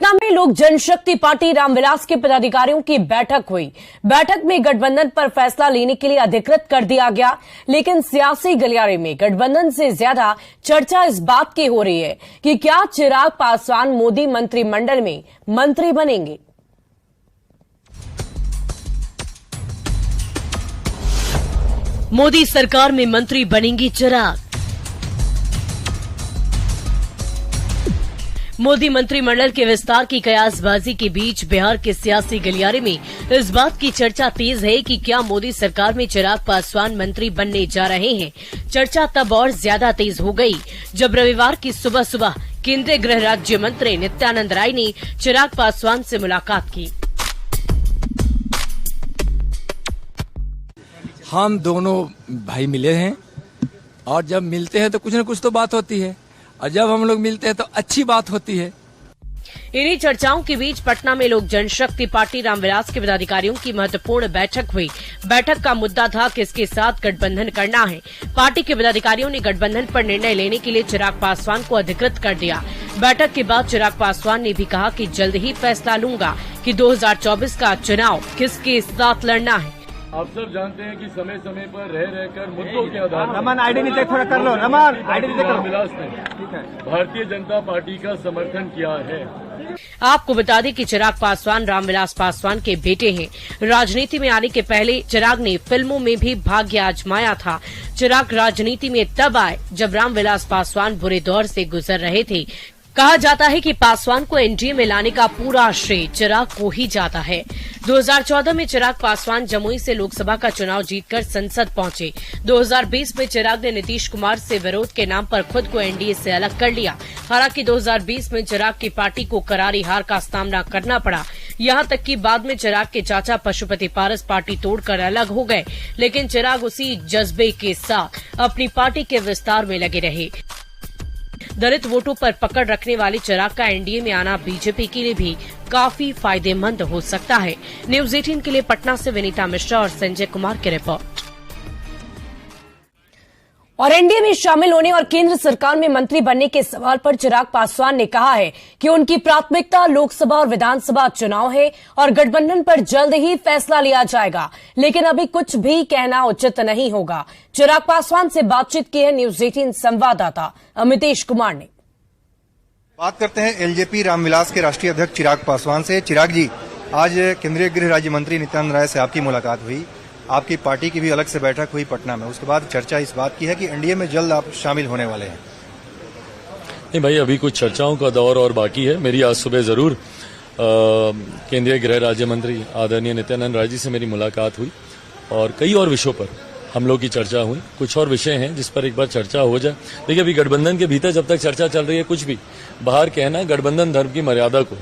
पटना में लोक जनशक्ति पार्टी रामविलास के पदाधिकारियों की बैठक हुई। बैठक में गठबंधन पर फैसला लेने के लिए अधिकृत कर दिया गया, लेकिन सियासी गलियारे में गठबंधन से ज्यादा चर्चा इस बात की हो रही है कि क्या चिराग पासवान मोदी मंत्रिमंडल में मंत्री बनेंगे। मोदी सरकार में मंत्री बनेंगी चिराग। मोदी मंत्रिमंडल के विस्तार की कयासबाजी के बीच बिहार के सियासी गलियारे में इस बात की चर्चा तेज है कि क्या मोदी सरकार में चिराग पासवान मंत्री बनने जा रहे हैं। चर्चा तब और ज्यादा तेज हो गई जब रविवार की सुबह सुबह केंद्रीय गृह राज्य मंत्री नित्यानंद राय ने चिराग पासवान से मुलाकात की। हम दोनों भाई मिले हैं और जब मिलते हैं तो कुछ न कुछ तो बात होती है, और जब हम लोग मिलते हैं तो अच्छी बात होती है। इन्हीं चर्चाओं के बीच पटना में लोक जनशक्ति पार्टी रामविलास के पदाधिकारियों की महत्वपूर्ण बैठक हुई। बैठक का मुद्दा था किसके साथ गठबंधन करना है। पार्टी के पदाधिकारियों ने गठबंधन पर निर्णय लेने के लिए चिराग पासवान को अधिकृत कर दिया। बैठक के बाद चिराग पासवान ने भी कहा कि जल्द ही फैसला लूंगा कि 2024 का चुनाव किसके साथ लड़ना है। आप सब जानते हैं कि समय समय पर रहकर मुद्दों के आधार पर रमन आईडी नीचे थोड़ा कर लो, रमन आईडी नीचे कर लो। रामविलास ने भारतीय जनता पार्टी का समर्थन किया है। आपको बता दें कि चिराग पासवान रामविलास पासवान के बेटे हैं। राजनीति में आने के पहले चिराग ने फिल्मों में भी भाग्य आजमाया था। चिराग राजनीति में तब आए जब रामविलास पासवान बुरे दौर से गुजर रहे थे। कहा जाता है कि पासवान को एनडीए में लाने का पूरा श्रेय चिराग को ही जाता है। 2014 में चिराग पासवान जमुई से लोकसभा का चुनाव जीतकर संसद पहुंचे। 2020 में चिराग ने नीतीश कुमार से विरोध के नाम पर खुद को एनडीए से अलग कर लिया। हालांकि 2020 में चिराग की पार्टी को करारी हार का सामना करना पड़ा। यहां तक कि बाद में चिराग के चाचा पशुपति पारस पार्टी तोड़कर अलग हो गए, लेकिन चिराग उसी जज्बे के साथ अपनी पार्टी के विस्तार में लगे रहे। दलित वोटों पर पकड़ रखने वाले चिराग का एनडीए में आना बीजेपी के लिए भी काफी फायदेमंद हो सकता है। न्यूज 18 के लिए पटना से विनीता मिश्रा और संजय कुमार की रिपोर्ट। और एनडीए में शामिल होने और केंद्र सरकार में मंत्री बनने के सवाल पर चिराग पासवान ने कहा है कि उनकी प्राथमिकता लोकसभा और विधानसभा चुनाव है और गठबंधन पर जल्द ही फैसला लिया जाएगा, लेकिन अभी कुछ भी कहना उचित नहीं होगा। चिराग पासवान से बातचीत की है न्यूज 18 संवाददाता अमितेश कुमार ने। बात करते हैं एलजेपी रामविलास के राष्ट्रीय अध्यक्ष चिराग पासवान से। चिराग जी, आज केंद्रीय गृह राज्य मंत्री नित्यानंद राय से आपकी मुलाकात हुई, आपकी पार्टी की भी अलग से बैठक हुई पटना में। उसके बाद चर्चा इस बात की है कि एनडीए में जल्द आप शामिल होने वाले हैं। नहीं भाई, अभी कुछ चर्चाओं का दौर और बाकी है। मेरी आज सुबह जरूर केंद्रीय गृह राज्य मंत्री आदरणीय नित्यानंद राय जी से मेरी मुलाकात हुई और कई और विषयों पर हम लोग की चर्चा हुई। कुछ और विषय हैं जिस पर एक बार चर्चा हो जाए। देखिए, अभी गठबंधन के भीतर जब तक चर्चा चल रही है, कुछ भी बाहर कहना गठबंधन धर्म की मर्यादा को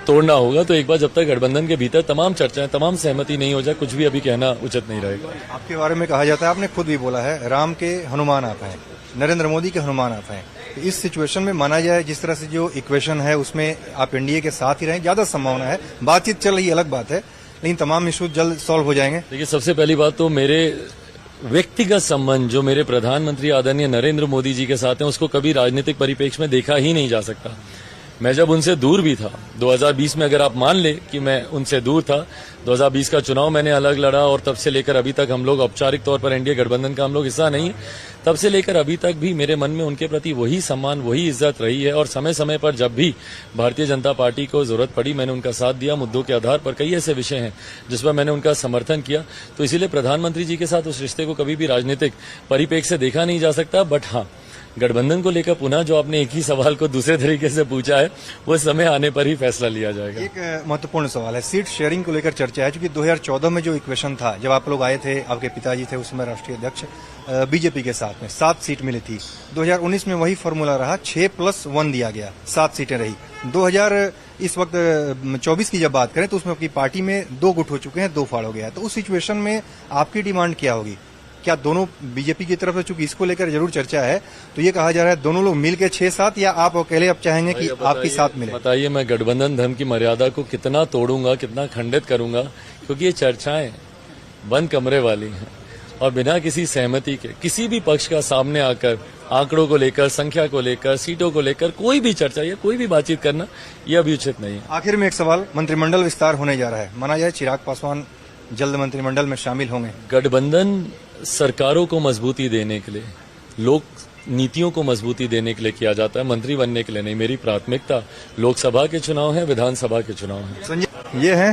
तोड़ना होगा। तो एक बार जब तक गठबंधन के भीतर तमाम चर्चाएं, तमाम सहमति नहीं हो जाए, कुछ भी अभी कहना उचित नहीं रहेगा। आपके बारे में कहा जाता है, आपने खुद भी बोला है, राम के हनुमान आप हैं, नरेंद्र मोदी के हनुमान आप हैं। तो इस सिचुएशन में माना जाए, जिस तरह से जो इक्वेशन है उसमें आप एनडीए के साथ ही रहें, ज्यादा संभावना है। बातचीत चल रही अलग बात है, लेकिन तमाम इशू जल्द सॉल्व हो जाएंगे। देखिए, सबसे पहली बात तो मेरे व्यक्तिगत संबंध जो मेरे प्रधानमंत्री आदरणीय नरेंद्र मोदी जी के साथ हैं, उसको कभी राजनीतिक परिप्रेक्ष्य में देखा ही नहीं जा सकता। मैं जब उनसे दूर भी था 2020 में, अगर आप मान ले कि मैं उनसे दूर था, 2020 का चुनाव मैंने अलग लड़ा और तब से लेकर अभी तक हम लोग औपचारिक तौर पर एनडीए गठबंधन का हम लोग हिस्सा नहीं, तब से लेकर अभी तक भी मेरे मन में उनके प्रति वही सम्मान, वही इज्जत रही है। और समय समय पर जब भी भारतीय जनता पार्टी को जरूरत पड़ी, मैंने उनका साथ दिया। मुद्दों के आधार पर कई ऐसे विषय हैं जिस पर मैंने उनका समर्थन किया। तो इसीलिए प्रधानमंत्री जी के साथ उस रिश्ते को कभी भी राजनीतिक परिप्रेक्ष्य से देखा नहीं जा सकता। बट हाँ, गठबंधन को लेकर पुनः जो आपने एक ही सवाल को दूसरे तरीके से पूछा है, वो समय आने पर ही फैसला लिया जाएगा। एक महत्वपूर्ण सवाल है, सीट शेयरिंग को लेकर चर्चा है, क्योंकि 2014 में जो इक्वेशन था, जब आप लोग आए थे, आपके पिताजी थे उस समय राष्ट्रीय अध्यक्ष, बीजेपी के साथ में 7 सीट मिली थी। 2019 में वही फॉर्मूला रहा, 6+1 दिया गया, 7 सीटें रही। 2024 की जब बात करें तो उसमें आपकी पार्टी में 2 गुट हो चुके हैं, 2 फाड़ हो गया है। तो उस सिचुएशन में आपकी डिमांड क्या होगी? क्या दोनों बीजेपी की तरफ से, चूंकि इसको लेकर जरूर चर्चा है, तो ये कहा जा रहा है दोनों लोग मिलकर 6-7, या आप अकेले अब चाहेंगे कि आपके साथ मिले? बताइए, मैं गठबंधन धर्म की मर्यादा को कितना तोड़ूंगा, कितना खंडित करूंगा, क्योंकि ये चर्चाएं बंद कमरे वाली हैं। और बिना किसी सहमति के किसी भी पक्ष का सामने आकर आंकड़ों को लेकर, संख्या को लेकर, सीटों को लेकर कोई भी चर्चा या कोई भी बातचीत करना यह अभी उचित नहीं है। आखिर में एक सवाल, मंत्रिमंडल विस्तार होने जा रहा है, माना जाए चिराग पासवान जल्द मंत्रिमंडल में शामिल होंगे। गठबंधन सरकारों को मजबूती देने के लिए, लोक नीतियों को मजबूती देने के लिए किया जाता है, मंत्री बनने के लिए नहीं। मेरी प्राथमिकता लोकसभा के चुनाव है, विधानसभा के चुनाव है। ये है